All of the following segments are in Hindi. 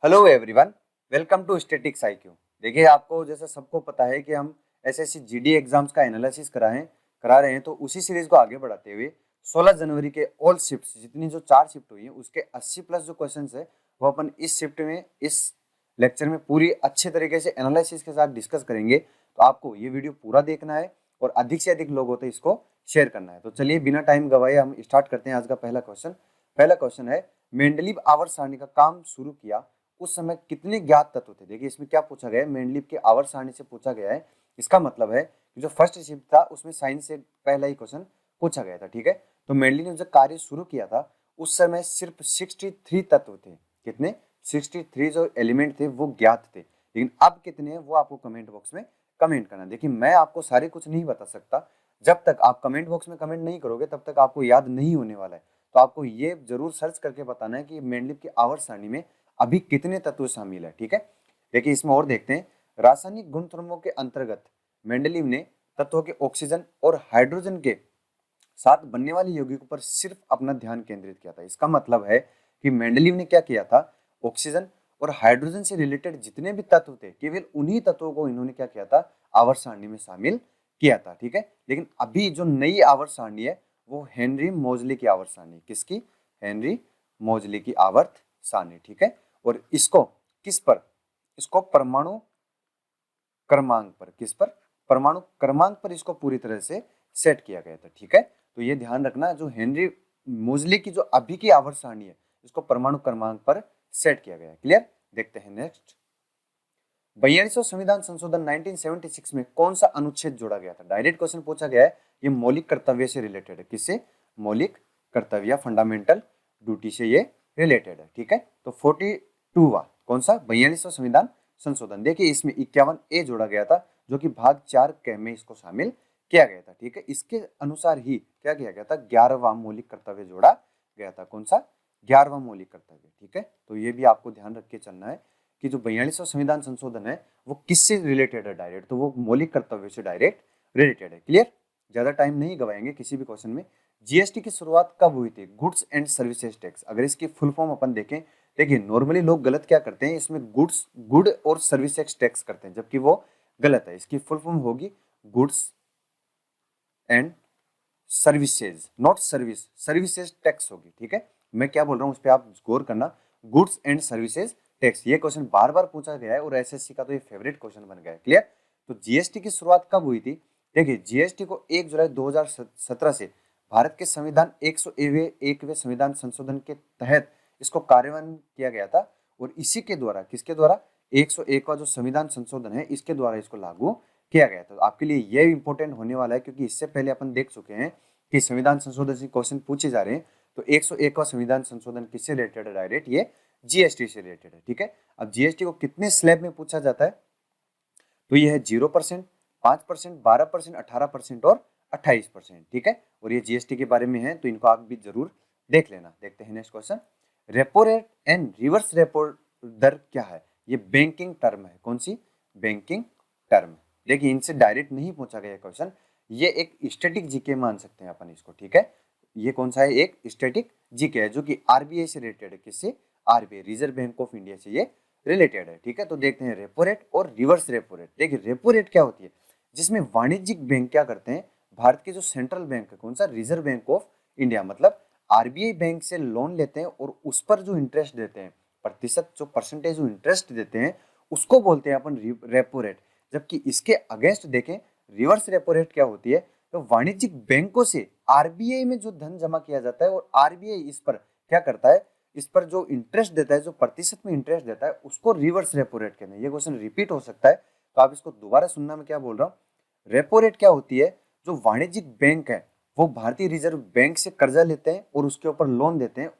Hello everyone, welcome to statics IQ. देखिए, आपको जैसे सबको पता है कि हम एसएससी जीडी एग्जाम्स का एनालिसिस करा रहे हैं। तो उसी सीरीज को आगे बढ़ाते हुए 16 जनवरी के ऑल शिफ्ट्स जितनी जो 4 शिफ्ट हुई है उसके 80 प्लस जो क्वेश्चंस है वो अपन इस शिफ्ट में इस लेक्चर में पूरी अच्छे तरीके से एनालिसिस के साथ डिस्कस करेंगे। तो आपको ये वीडियो पूरा देखना है और अधिक से अधिक लोगों तक इसको शेयर करना है। तो चलिए बिना टाइम गवाए हम स्टार्ट करते हैं आज का पहला क्वेश्चन। पहला क्वेश्चन है, मेंडलीव आवर्त सारणी का काम शुरू किया उस समय कितने ज्ञात तत्व थे। देखिए, इसमें क्या पूछा गया है, मेंडलीव के आवर्त सारणी से पूछा गया है। इसका मतलब है कि जो फर्स्ट शिफ्ट था उसमें साइंस से पहला ही क्वेश्चन पूछा गया था। ठीक है, तो मेंडलीव ने जब कार्य शुरू किया था उस समय सिर्फ 63 तत्व थे। कितने? 63 जो एलिमेंट थे वो ज्ञात थे। लेकिन अब कितने हैं वो आपको कमेंट बॉक्स में कमेंट करना। देखिए, मैं आपको सारे कुछ नहीं बता सकता। जब तक आप कमेंट बॉक्स में कमेंट नहीं करोगे तब तक आपको याद नहीं होने वाला है। तो आपको ये जरूर सर्च करके बताना है कि मेंडलीव की आवर्त सारणी में अभी कितने तत्व शामिल है। ठीक है, देखिए इसमें और देखते हैं। रासायनिक गुणधर्मों के अंतर्गत मेंडलीव ने तत्वों के ऑक्सीजन और हाइड्रोजन के साथ बनने वाले यौगिकों पर सिर्फ अपना ध्यान केंद्रित किया था। इसका मतलब है कि मेंडलीव ने क्या किया था, ऑक्सीजन और हाइड्रोजन से रिलेटेड जितने भी तत्व थे केवल उन्हीं तत्वों को इन्होंने क्या किया था, आवर्त सारणी में शामिल किया था। ठीक है, लेकिन अभी जो नई आवर्त सारणी है वो हेनरी मोजली की आवर्त सारणी। किसकी? हेनरी मोजली की आवर्त सारणी। ठीक है, और इसको किस पर? इसको परमाणु क्रमांक पर। किस पर? परमाणु क्रमांक पर इसको पूरी तरह से सेट किया गया था। ठीक है, तो ये ध्यान रखना, जो हेनरी मोजली की जो अभी की आवर्त सारणी है इसको परमाणु क्रमांक पर सेट किया गया है। क्लियर? देखते हैं नेक्स्ट। 42वां संविधान संशोधन 1976 में कौन सा अनुच्छेद जोड़ा गया था? डायरेक्ट क्वेश्चन पूछा गया है। ये मौलिक कर्तव्य से रिलेटेड है। किससे? मौलिक कर्तव्य, फंडामेंटल ड्यूटी से ये रिलेटेड है। ठीक है, तो 42वां कौन सा? 42वां संविधान संशोधन। देखिए, इसमें 51A जोड़ा गया था जो कि भाग 4 क में इसको शामिल किया गया था। ठीक है, इसके अनुसार ही क्या किया गया था, 11वां मौलिक कर्तव्य जोड़ा गया था। कौन सा? 11वां मौलिक कर्तव्य। ठीक है, तो ये भी आपको ध्यान रख के चलना है कि जो 42वां संविधान संशोधन है वो किससे रिलेटेड है डायरेक्ट, तो वो मौलिक कर्तव्य से डायरेक्ट रिलेटेड है। क्लियर? ज्यादा टाइम नहीं गवाएंगे किसी भी क्वेश्चन में। जीएसटी की शुरुआत कब हुई थी? Goods and services tax. अगर इसकी फुल फॉर्म अपन देखें, देखिए नॉर्मली लोग गलत क्या करते हैं, इसमें गुड और सर्विसेज टैक्स करते हैं, जबकि वो गलत है। इसकी फुल फॉर्म होगी goods and services, not service, services tax होगी। ठीक है, मैं क्या बोल रहा हूँ उस पर आप गौर करना। गुड्स एंड सर्विसेज टैक्स, ये क्वेश्चन बार बार पूछा गया है और एसएससी का तो ये फेवरेट क्वेश्चन बन गया है। क्लियर? तो जीएसटी की शुरुआत कब हुई थी? देखिए, जीएसटी को 1 जुलाई 2017 से भारत के संविधान 101वें संविधान संशोधन के तहत इसको कार्यान्वयन किया गया था। और इसी के द्वारा, किसके द्वारा? 101वां जो संविधान संशोधन है इसके द्वारा इसको लागू किया गया। तो आपके लिए ये इंपॉर्टेंट होने वाला है क्योंकि इससे पहले अपन देख चुके हैं कि संविधान संशोधन से क्वेश्चन पूछे जा रहे हैं। तो 101वां संविधान संशोधन किससे रिलेटेड है? डायरेक्ट ये जीएसटी से रिलेटेड है। ठीक है, अब जीएसटी को कितने स्लैब में पूछा जाता है? तो ये है 0%, 5%, 12%, 18% और 28%। ठीक है, और ये जीएसटी के बारे में है तो इनको आप भी जरूर देख लेना। देखते हैं next question. Repo rate and reverse repo दर क्या है? ये बैंकिंग टर्म है। कौन सी? Banking term. देखिए, इनसे डायरेक्ट नहीं पूछा गया क्वेश्चन, ये एक स्टैटिक जीके मान सकते हैं अपन इसको। ठीक है, ये कौन सा है? एक स्टैटिक जीके है जो कि आरबीआई से रिलेटेड है। किससे? RBI, reserve bank of India से ये रिलेटेड है। ठीक है, तो देखते हैं रेपो रेट और रिवर्स रेपो रेट। देखिए, रेपो रेट क्या होती है? जिसमें वाणिज्यिक बैंक क्या करते हैं, भारत के जो सेंट्रल बैंक है, कौन सा? रिजर्व बैंक ऑफ इंडिया, मतलब आरबीआई बैंक से लोन लेते हैं और उस पर जो इंटरेस्ट देते हैं, प्रतिशत जो परसेंटेज जो इंटरेस्ट देते हैं उसको बोलते हैं अपन रेपो रेट। जबकि इसके अगेंस्ट देखें, रिवर्स रेपो रेट क्या होती है, तो वाणिज्यिक बैंकों से आरबीआई में जो धन जमा किया जाता है और आरबीआई इस पर क्या करता है, इस पर जो इंटरेस्ट देता है, जो प्रतिशत में इंटरेस्ट देता है, उसको रिवर्स रेपो रेट कहते हैं। ये क्वेश्चन रिपीट हो सकता है तो आप इसको दोबारा सुनना। मैं क्या बोल रहा हूँ, रेपो रेट क्या होती है? जो वाणिज्यिक बैंक है वो भारतीय रिजर्व बैंक से कर्जा लेते हैं और उसके ऊपर लोन देते हैं,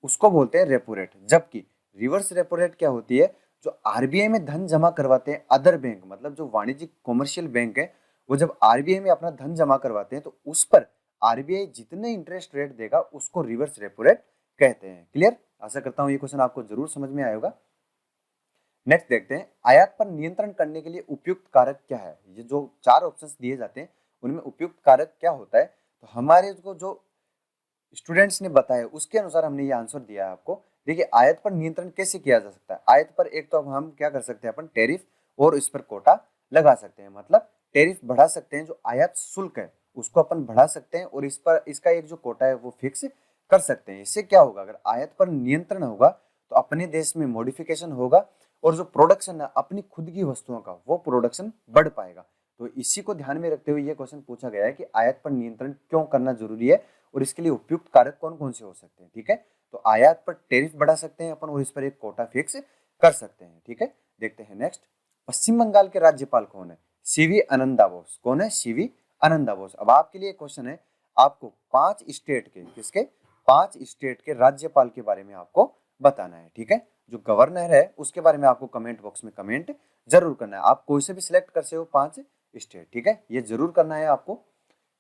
उसको बोलते हैं रेपो रेट। जबकि रिवर्स रेपो रेट क्या होती है? जो आरबीआई में धन जमा करवाते हैं अदर बैंक, मतलब जो वाणिज्यिक कॉमर्शियल बैंक है, वो जब आरबीआई में अपना धन जमा करवाते हैं तो उस पर आरबीआई जितने इंटरेस्ट रेट देगा उसको रिवर्स रेपो रेट कहते हैं। क्लियर? आशा करता हूं ये क्वेश्चन आपको जरूर समझ में आएगा। नेक्स्ट देखते हैं, आयात पर नियंत्रण करने के लिए उपयुक्त कारक क्या है? ये जो 4 ऑप्शंस दिए जाते हैं उनमें उपयुक्त कारक क्या होता है? तो हमारे को जो स्टूडेंट्स ने बताया उसके अनुसार हमने ये आंसर दिया है आपको। देखिए आयात पर नियंत्रण कैसे किया जा सकता है? आयात पर एक तो अब हम क्या कर सकते हैं, अपन टैरिफ और इस पर कोटा लगा सकते हैं, मतलब टैरिफ बढ़ा सकते हैं, जो आयात शुल्क है उसको अपन बढ़ा सकते हैं और इस पर इसका एक जो कोटा है वो फिक्स कर सकते हैं। इससे क्या होगा, अगर आयात पर नियंत्रण होगा तो अपने देश में मॉडिफिकेशन होगा और जो प्रोडक्शन है अपनी खुद की वस्तुओं का वो प्रोडक्शन बढ़ पाएगा। तो इसी को ध्यान में रखते हुए ये क्वेश्चन पूछा गया है कि आयात पर नियंत्रण क्यों करना जरूरी है और इसके लिए उपयुक्त कारक कौन कौन से हो सकते हैं। ठीक है, तो आयात पर टैरिफ बढ़ा सकते हैं अपन और इस पर एक कोटा फिक्स कर सकते हैं। ठीक है, देखते हैं नेक्स्ट। पश्चिम बंगाल के राज्यपाल कौन है? सीवी आनंदा बोस। कौन है? सीवी आनंदा बोस। अब आपके लिए क्वेश्चन है, आपको 5 स्टेट के, किसके? 5 स्टेट के राज्यपाल के बारे में आपको बताना है। ठीक है, जो गवर्नर है उसके बारे में आपको कमेंट बॉक्स में कमेंट जरूर करना है। आप कोई से भी सिलेक्ट कर सकते हो 5 स्टेट। ठीक है, ये जरूर करना है आपको।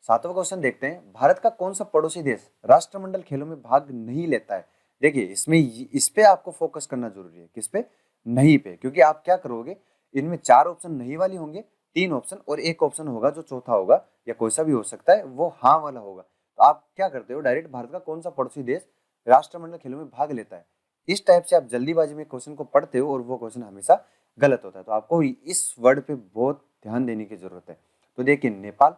7वां क्वेश्चन देखते हैं, भारत का कौन सा पड़ोसी देश राष्ट्रमंडल खेलों में भाग नहीं लेता है? देखिए इसमें इस पे आपको फोकस करना जरूरी है। किस पे? नहीं पे, क्योंकि आप क्या करोगे, इनमें 4 ऑप्शन नहीं वाली होंगे, 3 ऑप्शन और एक ऑप्शन होगा जो चौथा होगा या कोई सा भी हो सकता है, वो हाँ वाला होगा। तो आप क्या करते हो, डायरेक्ट भारत का कौन सा पड़ोसी देश राष्ट्रमंडल खेलों में भाग लेता है, इस टाइप से आप जल्दीबाजी में क्वेश्चन को पढ़ते हो और वो क्वेश्चन हमेशा गलत होता है। तो आपको इस वर्ड पे बहुत ध्यान देने की जरूरत है। तो देखिए नेपाल,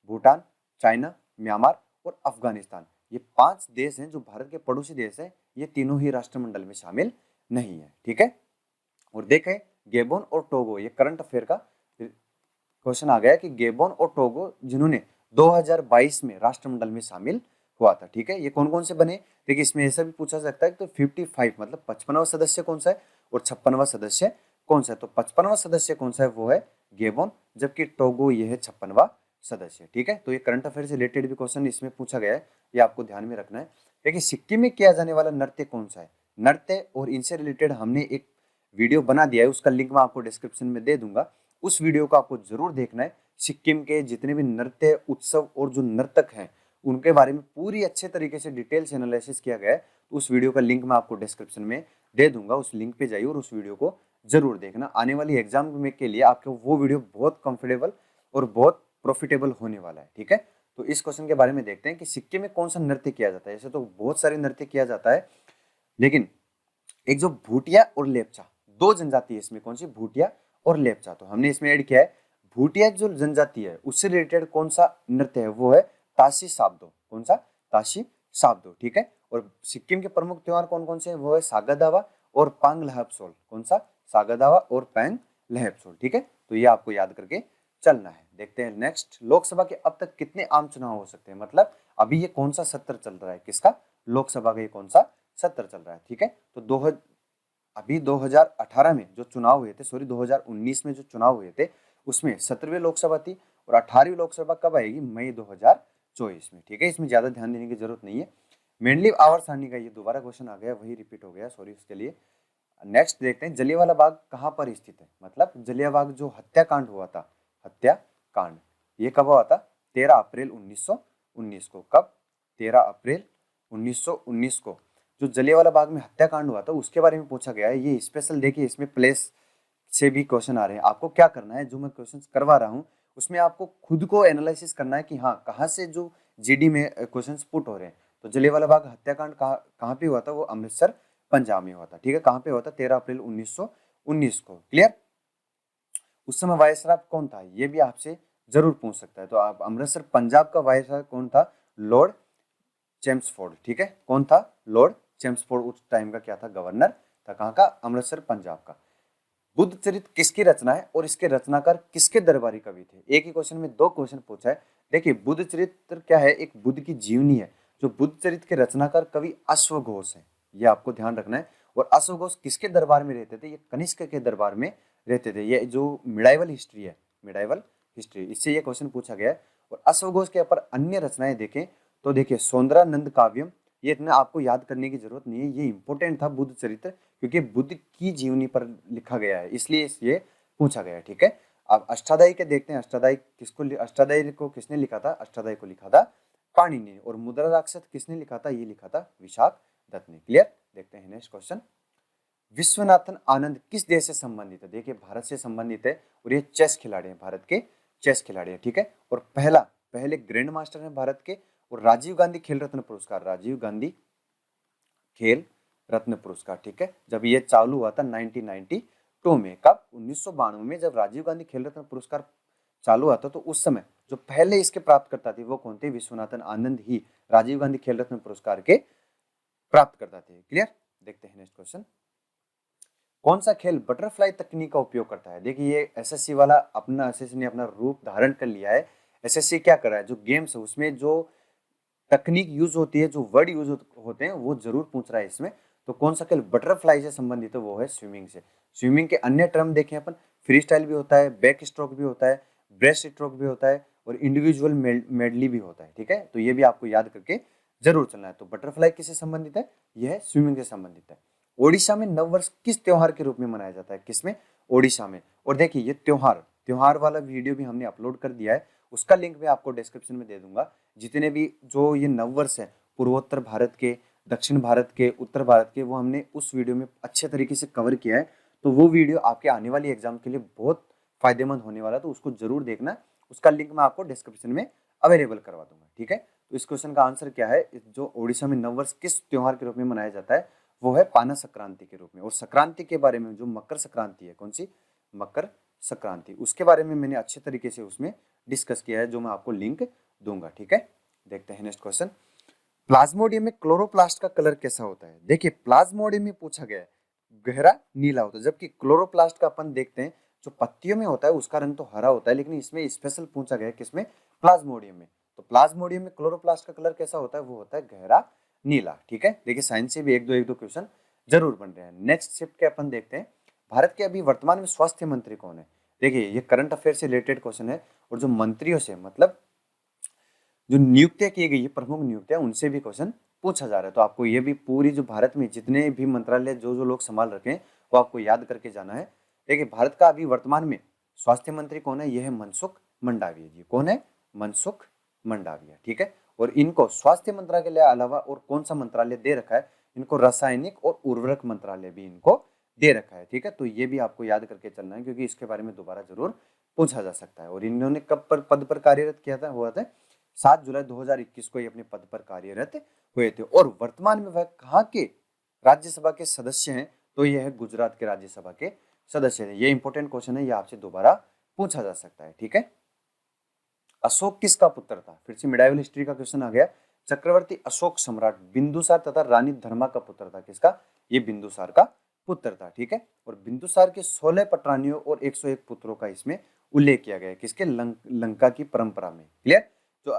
भूटान, चाइना, म्यांमार और अफगानिस्तान, ये 5 देश हैं जो भारत के पड़ोसी देश हैं। ये तीनों ही राष्ट्रमंडल में शामिल नहीं है। ठीक है, और देखें गेबोन और टोगो, ये करंट अफेयर का क्वेश्चन आ गया कि गेबोन और टोगो जिन्होंने 2022 में राष्ट्रमंडल में शामिल हुआ था। ठीक है, ये कौन कौन से बने? देखिए इसमें ऐसा भी पूछा सकता है तो 55 मतलब 55वां सदस्य कौन सा है और 56वां सदस्य कौन सा है? तो 55वां सदस्य कौन सा है? वो है गेबोन, जबकि टोगो ये है 56वां सदस्य। ठीक है, तो ये करंट अफेयर से रिलेटेड भी क्वेश्चन इसमें पूछा गया है, ये आपको ध्यान में रखना है। देखिए सिक्किम में किया जाने वाला नृत्य कौन सा है? नृत्य और इनसे रिलेटेड हमने एक वीडियो बना दिया है, उसका लिंक मैं आपको डिस्क्रिप्शन में दे दूंगा, उस वीडियो को आपको जरूर देखना है। सिक्किम के जितने भी नृत्य उत्सव और जो नर्तक हैं उनके बारे में पूरी अच्छे तरीके से डिटेल से एनालिसिस किया गया है। उस वीडियो का लिंक मैं आपको डिस्क्रिप्शन में दे दूंगा, उस लिंक पे जाइए और उस वीडियो को जरूर देखना। आने वाली एग्जाम में के लिए आपको वो वीडियो बहुत कंफर्टेबल और बहुत प्रॉफिटेबल होने वाला है। ठीक है, तो इस क्वेश्चन के बारे में देखते हैं कि सिक्किम में कौन सा नृत्य किया जाता है। ऐसे तो बहुत सारे नृत्य किया जाता है, लेकिन एक जो भूटिया और लेपचा, 2 जनजाति है इसमें। कौन सी? भूटिया और लेपचा। तो हमने इसमें ऐड किया है भूटिया जो जनजाति है उससे रिलेटेड कौन सा नृत्य है? वो है ताशी साबदो। कौन सा? ताशी साबदो। ठीक है, और सिक्किम के प्रमुख त्योहार कौन कौन से हैं? वो है सागादावा और पांग लहपसोल। कौन सा? सागादावा और पैंग लहपसोल। ठीक है, तो ये आपको याद करके चलना है। देखते हैं नेक्स्ट, लोकसभा के अब तक कितने आम चुनाव हो सकते हैं? मतलब अभी ये कौन सा सत्र चल रहा है, किसका? लोकसभा का ये कौन सा सत्र चल रहा है? ठीक है, तो अभी 2018 में जो चुनाव हुए थे, सॉरी 2019 में जो चुनाव हुए थे उसमें 17वीं लोकसभा थी और 18वीं लोकसभा कब आएगी? मई 2024 में। ठीक है, इसमें ज्यादा ध्यान देने की जरूरत नहीं है। मेंडलीव आवर्त सारणी का ये दोबारा क्वेश्चन आ गया, वही रिपीट हो गया, सॉरी उसके लिए। नेक्स्ट देखते हैं, जलियांवाला बाग कहाँ पर स्थित है? मतलब जलियांवाला बाग जो हत्याकांड हुआ था, हत्याकांड, ये कब हुआ था? 13 अप्रैल 1919 को। कब? 13 अप्रैल 1919 को जो जलियांवाला बाग में हत्याकांड हुआ था उसके बारे में पूछा गया है। ये स्पेशल देखिए, इसमें प्लेस से भी क्वेश्चन आ रहे हैं। आपको क्या करना है, जो मैं क्वेश्चन करवा रहा हूँ उसमें आपको खुद को एनालिसिस करना है कि हाँ कहाँ से जो जीडी में क्वेश्चन पुट हो रहे हैं। तो जलियांवाला बाग हत्याकांड कहाँ पे हुआ था? वो अमृतसर पंजाब में हुआ था। ठीक है, कहाँ पे हुआ था? 13 अप्रैल 1919 को। क्लियर? उस समय वायसराय कौन था? ये भी आपसे जरूर पूछ सकता है। तो आप अमृतसर पंजाब का वायसराय कौन था? Lord Chelmsford. ठीक है, कौन था? लॉर्ड चेम्सफोर्ड उस टाइम का क्या था? गवर्नर था। कहाँ का? अमृतसर पंजाब का। बुद्ध चरित्र किसकी रचना है और इसके रचनाकार किसके दरबारी कवि थे? एक ही क्वेश्चन में 2 क्वेश्चन पूछा है। देखिए बुद्ध चरित्र क्या है? एक बुद्ध की जीवनी है। जो बुद्ध चरित्र के रचनाकार कवि अश्वघोष है, ये आपको ध्यान रखना है। और अश्वघोष किसके दरबार में रहते थे? ये कनिष्क के दरबार में रहते थे। ये जो मिडाइवल हिस्ट्री है, मिडाइवल हिस्ट्री, इससे ये क्वेश्चन पूछा गया है। और अश्वघोष के ऊपर अन्य रचनाएं देखें तो देखिए सौंदरानंद काव्यम, ये इतना आपको याद करने की जरूरत नहीं है, ये इंपॉर्टेंट था बुद्ध चरित्र, क्योंकि बुद्ध की जीवनी पर लिखा गया है, इसलिए ये पूछा गया है। ठीक है, अब अष्टाध्यायी के देखते हैं। अष्टाध्यायी को किसने लिखा था? अष्टाध्यायी को लिखा था पाणिनि ने। और मुद्रा राक्षस किसने लिखा था? ये लिखा था विशाख दत्त ने। क्लियर? देखते हैं नेक्स्ट क्वेश्चन, विश्वनाथन आनंद किस देश से संबंधित है? देखिए भारत से संबंधित है और ये चेस खिलाड़ी हैं, भारत के चेस खिलाड़ी हैं। ठीक है, और पहले ग्रैंड मास्टर हैं भारत के। और राजीव गांधी खेल रत्न पुरस्कार, राजीव गांधी खेल रत्न पुरस्कार, ठीक है। जब ये चालू हुआ था 1992 में, कब 1992 में जब राजीव गांधी खेल रत्न पुरस्कार चालू हुआ था, तो उस समय जो पहले इसके प्राप्तकर्ता थे वो कौन थे? विश्वनाथन आनंद ही राजीव गांधी खेल रत्न पुरस्कार के प्राप्तकर्ता थे। क्लियर? देखते हैं नेक्स्ट क्वेश्चन। कौन सा खेल बटरफ्लाई तकनीक का उपयोग करता है? देखिए ये एसएससी वाला एसएससी ने अपना रूप धारण कर लिया है। एसएससी क्या कर रहा है, जो गेम्स है उसमें जो तकनीक यूज होती है, जो वर्ड यूज होते हैं वो जरूर पूछ रहा है इसमें। तो कौन सा खेल बटरफ्लाई से संबंधित है? वो है स्विमिंग से। स्विमिंग के अन्य टर्म देखें अपन, फ्री स्टाइल भी होता है, बैक स्ट्रोक भी होता है, ब्रेस्ट स्ट्रोक भी होता है और इंडिविजुअल मेडली भी होता है, ठीक है। तो ये भी आपको याद करके जरूर चलना है। तो बटरफ्लाई किससे संबंधित है? यह स्विमिंग से संबंधित है। ओडिशा में नववर्ष किस त्योहार के रूप में मनाया जाता है? किसमें? ओडिशा में। और देखिए ये त्योहार वाला वीडियो भी हमने अपलोड कर दिया है, उसका लिंक मैं आपको डिस्क्रिप्शन में दे दूंगा। जितने भी जो ये नववर्ष है पूर्वोत्तर भारत के, दक्षिण भारत के, उत्तर भारत के, वो हमने उस वीडियो में अच्छे तरीके से कवर किया है। तो वो वीडियो आपके आने वाली एग्जाम के लिए बहुत फायदेमंद होने वाला है, तो उसको जरूर देखना। उसका लिंक मैं आपको डिस्क्रिप्शन में अवेलेबल करवा दूंगा, ठीक है। तो इस क्वेश्चन का आंसर क्या है? जो ओडिशा में नववर्ष किस त्योहार के रूप में मनाया जाता है? वो है पाना संक्रांति के रूप में। और संक्रांति के बारे में, जो मकर संक्रांति है, कौन सी? मकर संक्रांति, उसके बारे में मैंने अच्छे तरीके से उसमें डिस्कस किया है, जो मैं आपको लिंक दूंगा, ठीक है। देखते हैं नेक्स्ट क्वेश्चन। प्लाज्मोडियम में क्लोरोप्लास्ट का कलर कैसा होता है? देखिए प्लाज्मोडियम में पूछा गया है, गहरा नीला होता है, जबकि क्लोरोप्लास्ट का अपन देखते हैं जो पत्तियों में होता है उसका रंग तो हरा होता है, लेकिन इसमें स्पेशल पूछा गया है किसमें? प्लाज्मोडियम में। तो प्लाज्मोडियम में क्लोरोप्लास्ट का कलर कैसा होता है? वो होता है गहरा नीला, ठीक है। देखिए साइंस से भी एक दो क्वेश्चन जरूर बन रहे हैं। नेक्स्ट शिफ्ट के अपन देखते हैं, भारत के अभी वर्तमान में स्वास्थ्य मंत्री कौन है? देखिए ये करंट अफेयर से रिलेटेड क्वेश्चन है, और जो मंत्रियों से मतलब जो नियुक्तियां की गई है, प्रमुख नियुक्तियां, उनसे भी क्वेश्चन पूछा जा रहा है। तो आपको ये भी पूरी जो भारत में जितने भी मंत्रालय जो लोग संभाल रखे हैं वो आपको याद करके जाना है। देखिए भारत का अभी वर्तमान में स्वास्थ्य मंत्री कौन है? यह है मनसुख मंडाविया जी। कौन है? मनसुख मंडाविया, ठीक है। और इनको स्वास्थ्य मंत्रालय के अलावा और कौन सा मंत्रालय दे रखा है? इनको रासायनिक और उर्वरक मंत्रालय भी इनको दे रखा है, ठीक है। तो ये भी आपको याद करके चलना है, क्योंकि इसके बारे में दोबारा जरूर पूछा जा सकता है। और इन्होंने कब पर पद पर कार्यरत किया था? हुआ था 7 जुलाई 2021 को ये अपने पद पर कार्यरत हुए थे। और वर्तमान में वह कहाँ के राज्यसभा के सदस्य हैं? तो ये है गुजरात के राज्यसभा के सदस्य हैं। ये इंपॉर्टेंट क्वेश्चन है, ये आपसे दोबारा पूछा जा सकता है, ठीक है। अशोक किसका पुत्र था? फिर से मिडाइवल हिस्ट्री का क्वेश्चन आ गया। चक्रवर्ती अशोक सम्राट बिंदुसार तथा रानी धर्मा का पुत्र था। किसका? ये बिंदुसार का पुत्र था, ठीक है। और बिंदुसार के 16 पटरानियों और 101 पुत्रों का इसमें उल्लेख किया गया है। किसके? लंका की परंपरा में। क्लियर? जो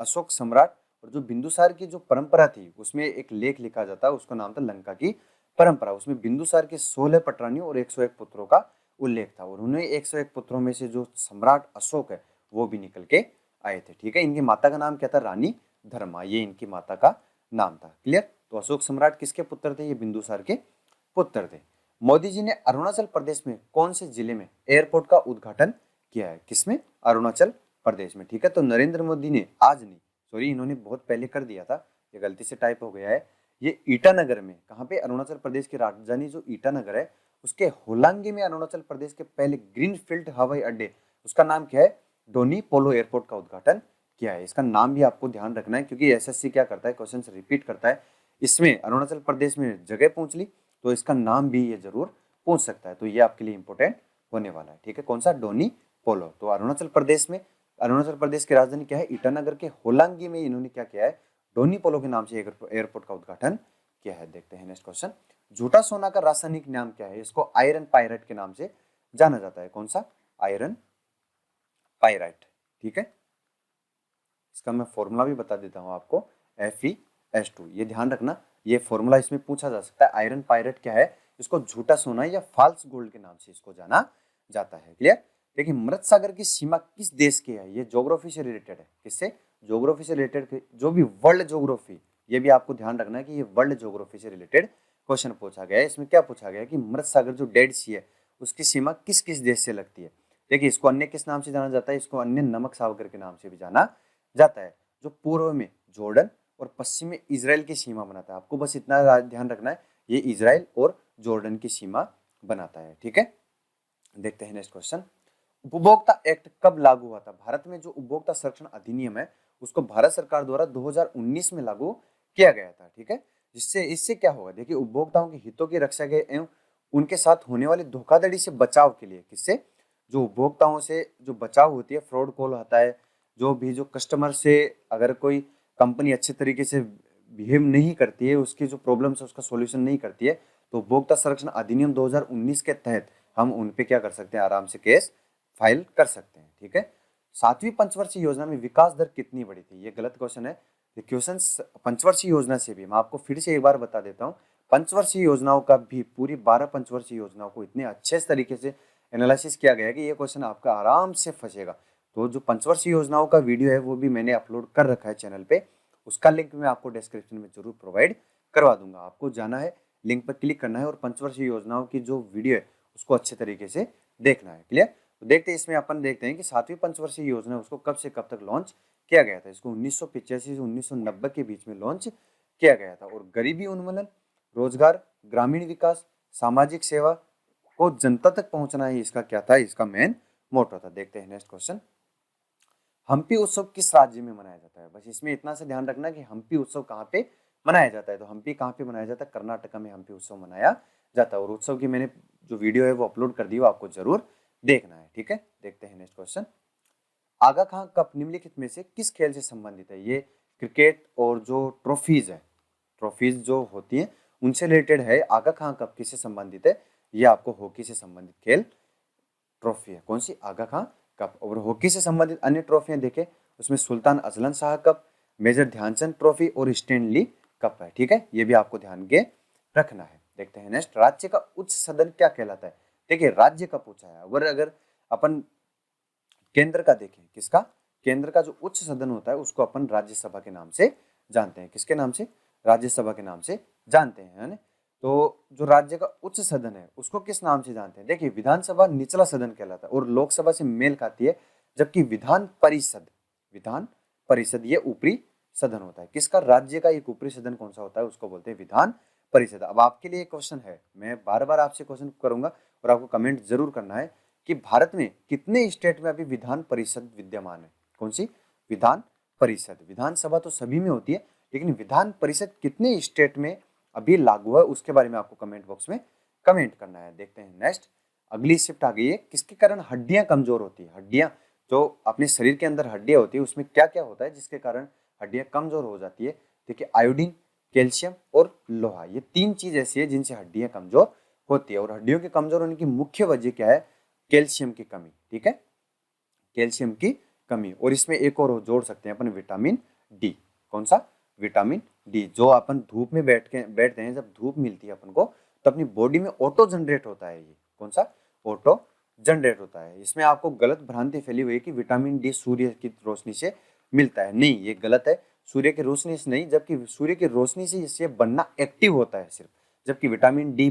अशोक सम्राट और जो बिंदुसार की जो परंपरा थी उसमें एक लेख लिखा जाता है, उसका नाम था लंका की परंपरा। उसमें बिंदुसार के 16 पटरानियों और 101 पुत्रों का उल्लेख था, और उन्हें 101 पुत्रों में से जो सम्राट अशोक है वो भी निकल के आए थे, ठीक है। इनकी माता का नाम क्या था? रानी धर्मा, ये इनकी माता का नाम था। क्लियर? तो अशोक सम्राट किसके पुत्र थे? ये बिंदुसार के पुत्र थे। मोदी जी ने अरुणाचल प्रदेश में कौन से जिले में एयरपोर्ट का उद्घाटन किया है? किसमें? अरुणाचल प्रदेश में, ठीक है। तो नरेंद्र मोदी ने आज नहीं, सॉरी इन्होंने बहुत पहले कर दिया था, ये गलती से टाइप हो गया है। ये ईटानगर में, कहाँ पे? अरुणाचल प्रदेश की राजधानी जो ईटानगर है उसके होलांगी में अरुणाचल प्रदेश के पहले ग्रीनफील्ड हवाई अड्डे, उसका नाम क्या है? डोनी पोलो एयरपोर्ट का उद्घाटन किया है। इसका नाम भी आपको ध्यान रखना है, क्योंकि एसएससी क्या करता है, क्वेश्चन रिपीट करता है। इसमें अरुणाचल प्रदेश में जगह पूछ ली तो इसका नाम भी ये जरूर पूछ सकता है, तो ये आपके लिए इंपॉर्टेंट होने वाला है, ठीक है। कौन सा? डोनी पोलो। तो अरुणाचल प्रदेश में, अरुणाचल प्रदेश की राजधानी क्या है? ईटानगर के होलांगी में इन्होंने क्या किया है? डोनी पोलो के नाम से एयरपोर्ट का उद्घाटन किया है। देखते हैं नेक्स्ट क्वेश्चन। झूठा सोना का रासायनिक नाम क्या है? इसको आयरन पायराइट के नाम से जाना जाता है। कौन सा? आयरन पायराइट, ठीक है। इसका मैं फॉर्मूला भी बता देता हूं आपको, FeS2। ये ध्यान रखना, ये फॉर्मूला इसमें पूछा जा सकता है। आयरन पायराइट क्या है? इसको झूठा सोना या फाल्स गोल्ड के नाम से इसको जाना जाता है। क्लियर? देखिए मृत सागर की सीमा किस देश की है? ये ज्योग्राफी से रिलेटेड है। किससे? ज्योग्राफी से रिलेटेड। जो भी वर्ल्ड ज्योग्राफी, ये भी आपको ध्यान रखना है कि ये वर्ल्ड ज्योग्राफी से रिलेटेड क्वेश्चन पूछा गया है। इसमें क्या पूछा गया है कि मृत सागर जो डेड सी है उसकी सीमा किस किस देश से लगती है? देखिए इसको अन्य किस नाम से जाना जाता है? इसको अन्य नमक सागर के नाम से भी जाना जाता है। जो पूर्व में जॉर्डन और पश्चिम में इजराइल की सीमा बनाता है। आपको बस इतना ध्यान रखना है, ये इजराइल और जॉर्डन की सीमा बनाता है, ठीक है। देखते हैं नेक्स्ट क्वेश्चन। उपभोक्ता एक्ट कब लागू हुआ था? भारत में जो उपभोक्ता संरक्षण अधिनियम है उसको भारत सरकार द्वारा 2019 में लागू किया गया था, ठीक है। जिससे इससे क्या होगा, देखिए उपभोक्ताओं के हितों की रक्षा के एवं उनके साथ होने वाली धोखाधड़ी से बचाव के लिए, किससे, जो उपभोक्ताओं से जो बचाव होती है, फ्रॉड कॉल होता है, जो भी जो कस्टमर से अगर कोई कंपनी अच्छे तरीके से बिहेव नहीं करती है, उसकी जो प्रॉब्लम्स है उसका सॉल्यूशन नहीं करती है, तो उपभोक्ता संरक्षण अधिनियम 2019 के तहत हम उन पे क्या कर सकते हैं, आराम से केस फाइल कर सकते हैं। ठीक है। 7वीं पंचवर्षीय योजना में विकास दर कितनी बढ़ी थी, ये गलत क्वेश्चन है। क्वेश्चन पंचवर्षीय योजना से भी मैं आपको फिर से एक बार बता देता हूँ, पंचवर्षीय योजनाओं का भी पूरी 12 पंचवर्षीय योजनाओं को इतने अच्छे तरीके से एनालिसिस किया गया है कि ये क्वेश्चन आपका आराम से फंसेगा। तो जो पंचवर्षीय योजनाओं का वीडियो है वो भी मैंने अपलोड कर रखा है चैनल पे, उसका लिंक मैं आपको डिस्क्रिप्शन में जरूर प्रोवाइड करवा दूंगा। आपको जाना है, लिंक पर क्लिक करना है और पंचवर्षीय योजनाओं की जो वीडियो है उसको अच्छे तरीके से देखना है। क्लियर। तो देखते हैं, इसमें अपन देखते हैं कि 7वीं पंचवर्षीय योजना उसको कब से कब तक लॉन्च किया गया था। इसको 1985 से 1990 के बीच में लॉन्च किया गया था। और गरीबी उन्मूलन, रोजगार, ग्रामीण विकास, सामाजिक सेवा को जनता तक पहुंचना ही इसका क्या था, इसका मेन मोटो था। देखते हैं नेक्स्ट क्वेश्चन, हम्पी उत्सव किस राज्य में मनाया जाता है। बस इसमें इतना से ध्यान रखना कि हम्पी उत्सव कहाँ पे मनाया जाता है। तो हम्पी कहाँ पे मनाया जाता है, कर्नाटक में हम्पी उत्सव मनाया जाता है। और उत्सव की मैंने जो वीडियो है वो अपलोड कर दी, वो आपको जरूर देखना है। ठीक है। देखते हैं नेक्स्ट क्वेश्चन, आगा खां कप निम्नलिखित में से किस खेल से संबंधित है। ये क्रिकेट और जो ट्रॉफीज है, ट्रॉफीज जो होती हैं उनसे रिलेटेड है। आगा खां कप किससे संबंधित है, ये आपको हॉकी से संबंधित खेल ट्रॉफी है। कौन सी, आगा खां कप। और हॉकी से संबंधित अन्य ट्रॉफियां देखें, उसमें Sultan Azlan Shah cup, major Dhyan Chand trophy और स्टैनली कप है। ठीक है, ये भी आपको ध्यान के रखना है। देखते हैं नेक्स्ट, राज्य का उच्च सदन क्या कहलाता है। देखिए राज्य का पूछा है, अगर अपन केंद्र का देखें, किसका, केंद्र का जो उच्च सदन होता है उसको अपन राज्यसभा के नाम से जानते हैं। किसके नाम से, राज्यसभा के नाम से जानते हैं, है ना। तो जो राज्य का उच्च सदन है उसको किस नाम से जानते हैं। देखिए विधानसभा निचला सदन कहलाता है और लोकसभा से मेल खाती है, जबकि विधान परिषद, विधान परिषद ये ऊपरी सदन होता है। किसका, राज्य का एक ऊपरी सदन कौन सा होता है, उसको बोलते हैं विधान परिषद। अब आपके लिए एक क्वेश्चन है, मैं बार बार आपसे क्वेश्चन करूंगा और आपको कमेंट जरूर करना है कि भारत में कितने स्टेट में अभी विधान परिषद विद्यमान है। कौन सी, विधान परिषद। विधानसभा तो सभी में होती है, लेकिन विधान परिषद कितने स्टेट में अभी लागू है, उसके बारे में आपको कमेंट बॉक्स में कमेंट करना है। देखते हैं नेक्स्ट, अगली शिफ्ट आ गई है, किसके कारण हड्डियां कमजोर होती है। हड्डियां, जो अपने शरीर के अंदर हड्डियां होती है उसमें क्या क्या होता है जिसके कारण हड्डियां कमजोर हो जाती है। देखिए आयोडीन, कैल्शियम और लोहा, ये 3 चीज ऐसी है जिनसे हड्डियां कमजोर होती है। और हड्डियों के कमजोर होने की मुख्य वजह क्या है, कैल्शियम की कमी। ठीक है, कैल्शियम की कमी। और इसमें एक और जोड़ सकते हैं अपन, विटामिन डी। कौन सा, विटामिन डी, जो अपन धूप में बैठते हैं, जब धूप मिलती है अपन को तो अपनी बॉडी में ऑटो जनरेट होता है। ये कौन सा, ऑटो जनरेट होता है। इसमें आपको गलत भ्रांति फैली हुई है कि विटामिन डी सूर्य की रोशनी से मिलता है, नहीं, ये गलत है। सूर्य की रोशनी से नहीं, जबकि सूर्य की रोशनी से इससे बनना एक्टिव होता है सिर्फ, जबकि विटामिन डी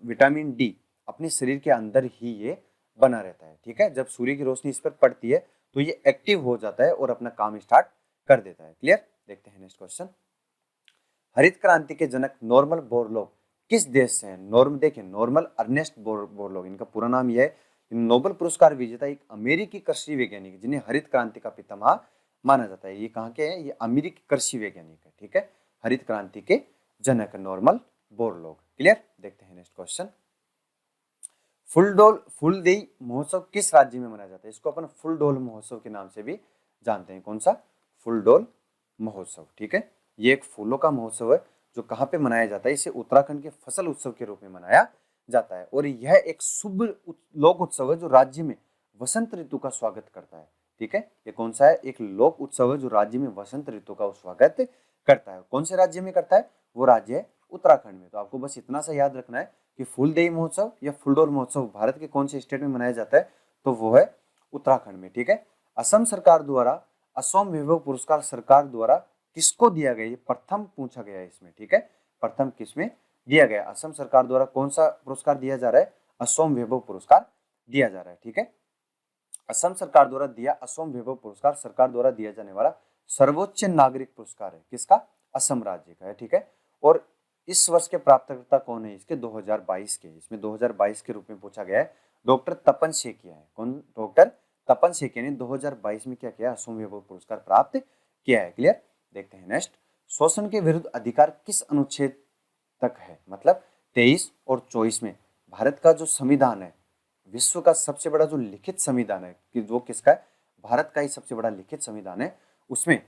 विटामिन डी अपने शरीर के अंदर ही ये बना रहता है। ठीक है, जब सूर्य की रोशनी इस पर पड़ती है तो ये एक्टिव हो जाता है और अपना काम स्टार्ट कर देता है। क्लियर। देखते हैं नेक्स्ट क्वेश्चन, हरित क्रांति के जनक नॉर्मन बोरलॉग किस देश से हैं। देखिए नॉर्मन अर्नेस्ट बोरलॉग, इनका पूरा नाम यह है। नोबेल पुरस्कार विजेता एक अमेरिकी कृषि वैज्ञानिक जिन्हें हरित क्रांति का पितामह माना जाता है। ये कहाँ के हैं, ये अमेरिकी कृषि वैज्ञानिक है। ठीक है, हरित क्रांति के जनक नॉर्मन बोरलॉग। क्लियर। देखते हैं नेक्स्ट क्वेश्चन, फूलदेई महोत्सव किस राज्य में मनाया जाता है। इसको अपन फूलडोल महोत्सव के नाम से भी जानते हैं। कौन सा, फूलडोल महोत्सव। ठीक है, ये एक फूलों का महोत्सव है जो कहाँ पे मनाया जाता है, इसे उत्तराखंड के फसल उत्सव के रूप में मनाया जाता है। और यह एक शुभ लोक उत्सव है जो राज्य में वसंत ऋतु का स्वागत करता है। ठीक है, ये कौन सा है, एक लोक उत्सव है जो राज्य में वसंत ऋतु का स्वागत करता है। कौन से राज्य में करता है, वो राज्य है उत्तराखंड में। तो आपको बस इतना सा याद रखना है कि फूलदेई महोत्सव या फूलडोल महोत्सव भारत के कौन से स्टेट में मनाया जाता है, तो वो है उत्तराखंड में। ठीक है, असम सरकार द्वारा असम वैभव पुरस्कार सरकार द्वारा किसको दिया गया, ये प्रथम पूछा गया है इसमें। ठीक है, प्रथम किसमें दिया गया, असम सरकार द्वारा कौन सा पुरस्कार दिया जा रहा है, असम वैभव पुरस्कार दिया जा रहा है। ठीक है, असम सरकार द्वारा दिया असम वैभव पुरस्कार सरकार द्वारा दिया जाने वाला सर्वोच्च नागरिक पुरस्कार है। किसका, असम राज्य का है। ठीक है, और इस वर्ष के प्राप्तकर्ता कौन है इसके, 2022 के। इसमें 2022 के रूप में पूछा गया है, डॉक्टर तपन सेकिया है। कौन, डॉक्टर तपन सेकिया ने 2022 में क्या किया, असम वैभव पुरस्कार प्राप्त किया है। क्लियर। देखते हैं नेक्स्ट, शोषण के विरुद्ध अधिकार किस अनुच्छेद तक है? मतलब 23 और 24 में भारत का जो संविधान है, विश्व का सबसे बड़ा जो लिखित संविधान है कि वो किसका है? भारत का ही सबसे बड़ा लिखित संविधान है। उसमें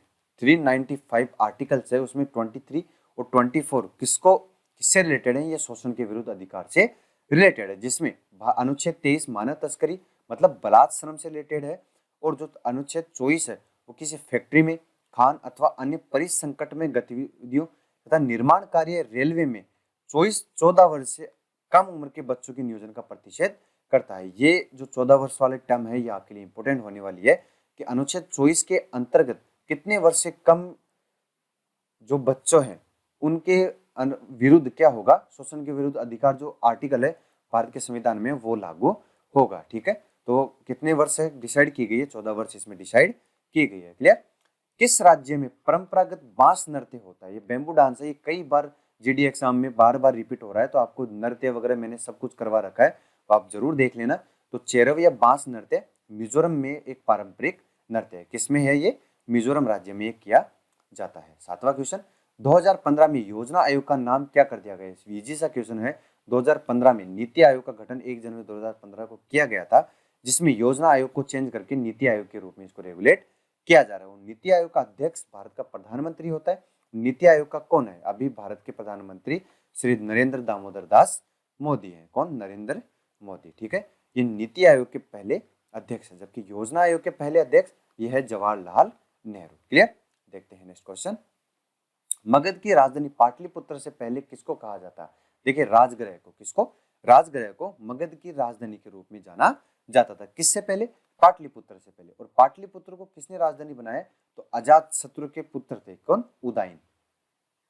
395 आर्टिकल्स है, उसमें 23 और 24 किससे रिलेटेड है? ये शोषण के विरुद्ध अधिकार से रिलेटेड है, जिसमें अनुच्छेद 23 मानव तस्करी मतलब बलात् श्रम से रिलेटेड है, और जो अनुच्छेद 24 है वो किसी फैक्ट्री में, खान अथवा अन्य परिसंकट में गतिविधियों तथा निर्माण कार्य रेलवे में 14 वर्ष से कम उम्र के बच्चों के नियोजन का प्रतिषेध करता है। ये जो 14 वर्ष वाले टर्म है ये आपके लिए इंपॉर्टेंट होने वाली है कि अनुच्छेद 24 के अंतर्गत कितने वर्ष से कम जो बच्चों हैं उनके विरुद्ध क्या होगा? शोषण के विरुद्ध अधिकार जो आर्टिकल है भारत के संविधान में वो लागू होगा। ठीक है, तो कितने वर्ष है डिसाइड की गई है? 14 वर्ष इसमें डिसाइड की गई है। क्लियर? किस राज्य में परंपरागत बांस नृत्य होता है? ये बेम्बू डांस है, ये कई बार जीडी एग्जाम में बार बार रिपीट हो रहा है, तो आपको नृत्य वगैरह मैंने सब कुछ करवा रखा है, तो आप जरूर देख लेना। तो चेरव या बांस नृत्य मिजोरम में एक पारंपरिक नृत्य है। किसमें है ये? मिजोरम राज्य में किया जाता है। 7वां क्वेश्चन, 2015 में योजना आयोग का नाम क्या कर दिया गया? इजी सा क्वेश्चन है। 2015 में नीति आयोग का गठन 1 जनवरी 2015 को किया गया था, जिसमें योजना आयोग को चेंज करके नीति आयोग के रूप में इसको रेगुलेट किया जा रहा है। नीति आयोग का अध्यक्ष भारत का प्रधानमंत्री होता है। नीति आयोग का कौन है? अभी भारत के प्रधानमंत्री श्री नरेंद्र दामोदर दास मोदी है। कौन? नरेंद्र मोदी। ठीक है, ये नीति आयोग के पहले अध्यक्ष है, जबकि योजना आयोग के पहले अध्यक्ष ये है जवाहरलाल नेहरू। क्लियर? देखते हैं नेक्स्ट क्वेश्चन। मगध की राजधानी पाटलिपुत्र से पहले किसको कहा जाता? देखिए राजगृह को, किसको? राजगृह को मगध की राजधानी के रूप में जाना जाता था। किससे पहले? पाटलिपुत्र से पहले। और पाटलिपुत्र को किसने राजधानी बनाया? तो अजात शत्रु के पुत्र थे। कौन? उदयन।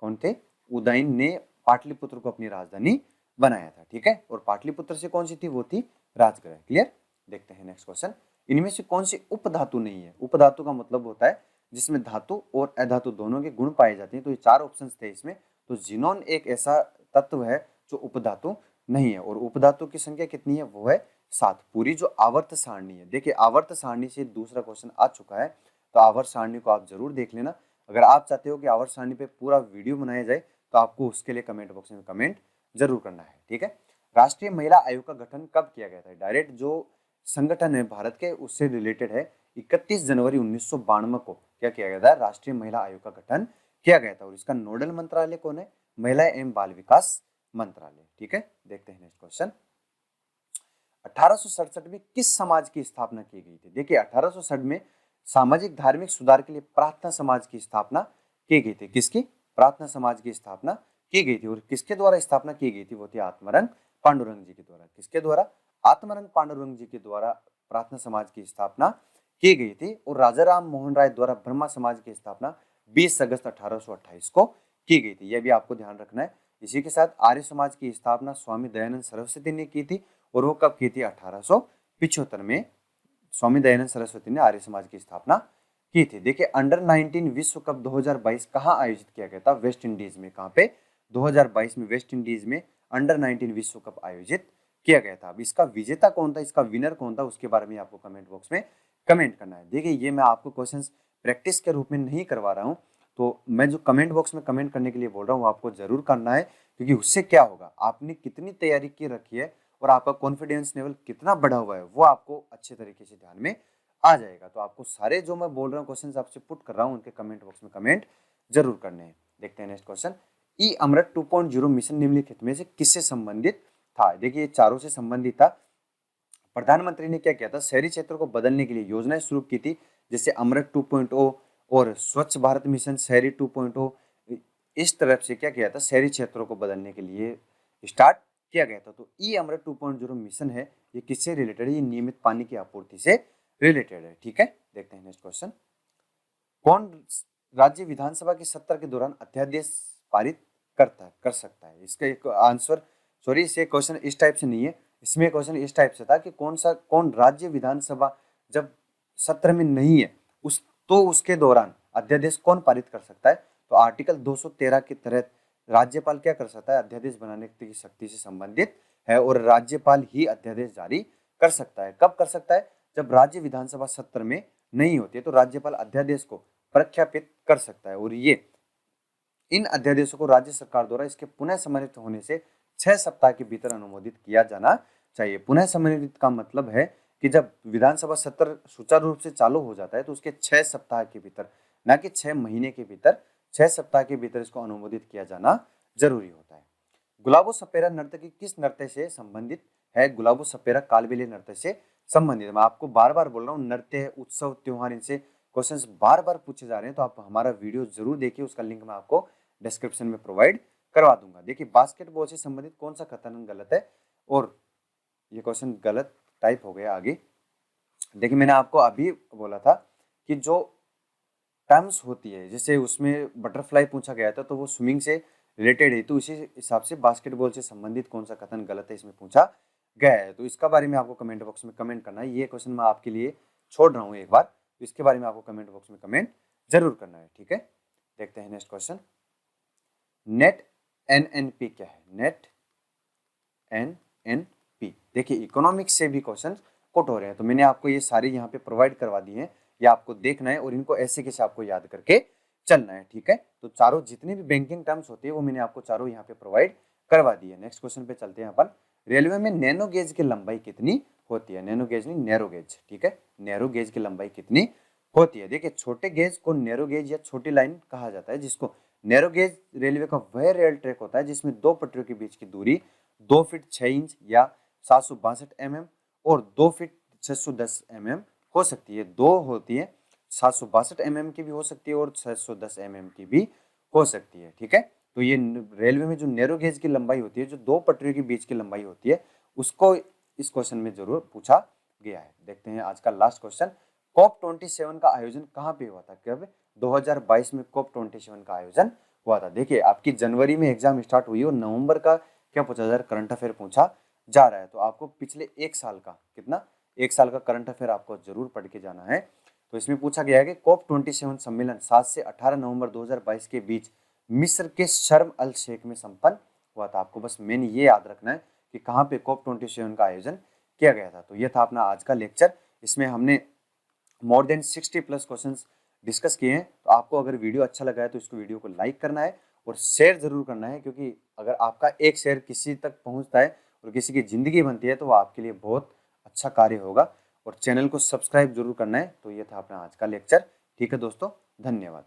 कौन थे? उदयन ने पाटलिपुत्र को अपनी राजधानी बनाया था। ठीक है, और पाटलिपुत्र से कौन सी थी? वो थी राजगृह। क्लियर? देखते हैं नेक्स्ट क्वेश्चन। इनमें से कौन सी उपधातु नहीं है? उपधातु का मतलब होता है जिसमें धातु और अधातु दोनों के गुण पाए जाते हैं। तो ये 4 ऑप्शंस थे इसमें। तो जिनोन एक ऐसा तत्व है जो उपधातु नहीं है, और उपधातु की संख्या कितनी है? वो है 7। पूरी जो आवर्त सारणी है, देखिए आवर्त सारणी से दूसरा क्वेश्चन आ चुका है, तो आवर्त सारणी को आप जरूर देख लेना। अगर आप चाहते हो कि आवर्त सारणी पे पूरा वीडियो बनाया जाए तो आपको उसके लिए कमेंट बॉक्स में कमेंट जरूर करना है। ठीक है, राष्ट्रीय महिला आयोग का गठन कब किया गया था? डायरेक्ट जो संगठन है भारत के उससे रिलेटेड है। 31 जनवरी 1992 को क्या किया गया था? राष्ट्रीय महिला आयोग का गठन किया गया था। और इसका नोडल मंत्रालय कौन है? महिला एवं बाल विकास मंत्रालय। ठीक है, देखते हैं नेक्स्ट क्वेश्चन। 1867 में किस समाज की स्थापना की गई थी? देखिए 1867 में सामाजिक धार्मिक सुधार के लिए प्रार्थना समाज की स्थापना की गई थी। किसकी? प्रार्थना समाज की स्थापना की गई थी। और किसके द्वारा स्थापना की गई थी? वो थी आत्मारंग पांडुरंग जी के द्वारा। किसके द्वारा? आत्मारंग पांडुरंग जी के द्वारा प्रार्थना समाज की स्थापना की गई थी। और राजा राम मोहन राय द्वारा ब्रह्मा समाज की स्थापना 20 अगस्त 1828 को की गई थी। यह भी आपको ध्यान रखना है। इसी के साथ आर्य समाज की स्थापना स्वामी दयानंद सरस्वती ने की थी। और वो कब की थी? 1875 में स्वामी दयानंद सरस्वती ने आर्य समाज की स्थापना की थी। देखिए अंडर 19 विश्व कप 2022 कहाँ आयोजित किया गया था? वेस्ट इंडीज में। कहाँ पे? 2022 में वेस्ट इंडीज में अंडर 19 विश्व कप आयोजित किया गया था। अब इसका विजेता कौन था, इसका विनर कौन था, उसके बारे में आपको कमेंट बॉक्स में कमेंट करना है। देखिए ये मैं आपको क्वेश्चंस प्रैक्टिस के रूप में नहीं करवा रहा हूँ, तो मैं जो कमेंट बॉक्स में कमेंट करने के लिए बोल रहा हूँ वो आपको जरूर करना है, क्योंकि उससे क्या होगा, आपने कितनी तैयारी की रखी है और आपका कॉन्फिडेंस लेवल कितना बढ़ा हुआ है वो आपको अच्छे तरीके से ध्यान में आ जाएगा। तो आपको सारे जो मैं बोल रहा हूँ क्वेश्चंस आपसे पुट कर रहा हूँ उनके कमेंट बॉक्स में कमेंट जरूर करने हैं। देखते हैं नेक्स्ट क्वेश्चन। ई अमृत 2.0 मिशन निम्नलिखित में से किससे संबंधित था? देखिए ये चारों से संबंधित था। प्रधानमंत्री ने क्या किया था? शहरी क्षेत्रों को बदलने के लिए योजनाएं शुरू की थी, जैसे अमृत 2.0 और स्वच्छ भारत मिशन शहरी 2.0। इस तरफ से क्या किया था? शहरी क्षेत्रों को बदलने के लिए स्टार्ट किया गया था। तो ई अमृत 2.0 मिशन है, ये किससे रिलेटेड है? ये नियमित पानी की आपूर्ति से रिलेटेड है। ठीक है, देखते हैं नेक्स्ट क्वेश्चन। कौन राज्य विधानसभा के सत्र के दौरान अध्यादेश पारित कर सकता है? इसका एक आंसर, सॉरी इसे क्वेश्चन इस टाइप से नहीं है, इसमें क्वेश्चन इस टाइप से था कि कौन राज्य विधानसभा जब सत्र में नहीं है उसके दौरान अध्यादेश कौन पारित कर सकता है? तो आर्टिकल 213 के तहत राज्यपाल क्या कर सकता है? अध्यादेश बनाने की शक्ति से संबंधित है और राज्यपाल ही अध्यादेश जारी कर सकता है। कब कर सकता है? जब राज्य विधानसभा सत्र में नहीं होती है तो राज्यपाल अध्यादेश को प्रख्यापित कर सकता है। और ये इन अध्यादेशों को राज्य सरकार द्वारा इसके पुनः समन्वित होने से 6 सप्ताह के भीतर अनुमोदित किया जाना चाहिए। पुनः समन्वित का मतलब है कि जब विधानसभा सत्र सुचारू रूप से चालू हो जाता है तो उसके 6 सप्ताह के भीतर, ना कि 6 महीने के भीतर, 6 सप्ताह के भीतर इसको अनुमोदित किया जाना जरूरी होता है। गुलाबो सपेरा नर्तकी किस नृत्य से संबंधित है? गुलाबो सपेरा कालबेलिया नृत्य से संबंधित है। मैं आपको बार बार बोल रहा हूँ, नृत्य, उत्सव, त्योहार, इनसे क्वेश्चंस बार बार पूछे जा रहे हैं, तो आप हमारा वीडियो जरूर देखिए, उसका लिंक मैं आपको डिस्क्रिप्शन में प्रोवाइड करवा दूंगा। देखिए, बास्केटबॉल से संबंधित कौन सा कथन गलत है? और ये क्वेश्चन गलत टाइप हो गया आगे। देखिए, मैंने आपको अभी बोला था कि जो टर्म्स होती है, जैसे उसमें बटरफ्लाई पूछा गया था तो वो स्विमिंग से रिलेटेड है, तो इसी हिसाब से बास्केटबॉल से संबंधित कौन सा कथन गलत है इसमें पूछा गया है। तो इसका बारे में आपको कमेंट बॉक्स में कमेंट करना है। ये क्वेश्चन मैं आपके लिए छोड़ रहा हूँ एक बार, तो इसके बारे में आपको कमेंट बॉक्स में कमेंट जरूर करना है, ठीक है। देखते हैं नेक्स्ट क्वेश्चन। नेट एनएनपी क्या है? नेट एनएनपी, देखिए इकोनॉमिक्स से भी क्वेश्चन कोट हो रहे हैं, तो मैंने आपको ये सारी यहाँ पे प्रोवाइड करवा दी है, ये आपको देखना है और इनको ऐसे कैसे आपको याद करके चलना है, ठीक है। तो चारों जितनी भी बैंकिंग टर्म्स होती है वो मैंने आपको चारों यहाँ पे प्रोवाइड करवा दी है। नेक्स्ट क्वेश्चन पे चलते हैं अपन। रेलवे में नैनो गेज की लंबाई कितनी होती है? नैनो गेज नहीं, नैरो गेज, ठीक है। नैरो गेज की लंबाई कितनी होती है? देखिए, छोटे गेज को नैरो गेज या छोटी लाइन कहा जाता है, जिसको नैरो गेज रेलवे का वह रेल ट्रैक होता है जिसमें दो पटरियों के बीच की दूरी 2 फीट 6 इंच या 762 mm और 2 फीट 610 mm हो सकती है। दो होती है, 762 mm की भी हो सकती है और 610 mm की भी हो सकती है, ठीक है। तो ये रेलवे में जो नैरो गेज की लंबाई होती है, जो दो पटरियों के बीच की लंबाई होती है, उसको इस क्वेश्चन में जरूर पूछा गया है। देखते हैं आज का लास्ट क्वेश्चन। COP 27 का आयोजन कहाँ पे हुआ था? कब? 2022 में COP 27 का आयोजन हुआ था। देखिए, आपकी जनवरी में एग्जाम स्टार्ट हुई और नवंबर का क्या पूछा जा रहा है? करंट अफेयर पूछा जा रहा है। तो आपको पिछले एक साल का कितना, एक साल का करंट अफेयर आपको जरूर पढ़ के जाना है। तो इसमें पूछा गया है कि COP 27 सम्मेलन 7 से 18 नवंबर 2022 के बीच मिस्र के शर्म अल शेख में संपन्न हुआ था। आपको बस मेन ये याद रखना है कि कहाँ पे COP 27 का आयोजन किया गया था। तो ये था अपना आज का लेक्चर। इसमें हमने मोर देन 60+ क्वेश्चंस डिस्कस किए हैं। तो आपको अगर वीडियो अच्छा लगा है तो इसको वीडियो को लाइक करना है और शेयर जरूर करना है, क्योंकि अगर आपका एक शेयर किसी तक पहुंचता है और किसी की ज़िंदगी बनती है तो वो आपके लिए बहुत अच्छा कार्य होगा। और चैनल को सब्सक्राइब जरूर करना है। तो ये था अपना आज का लेक्चर, ठीक है दोस्तों, धन्यवाद।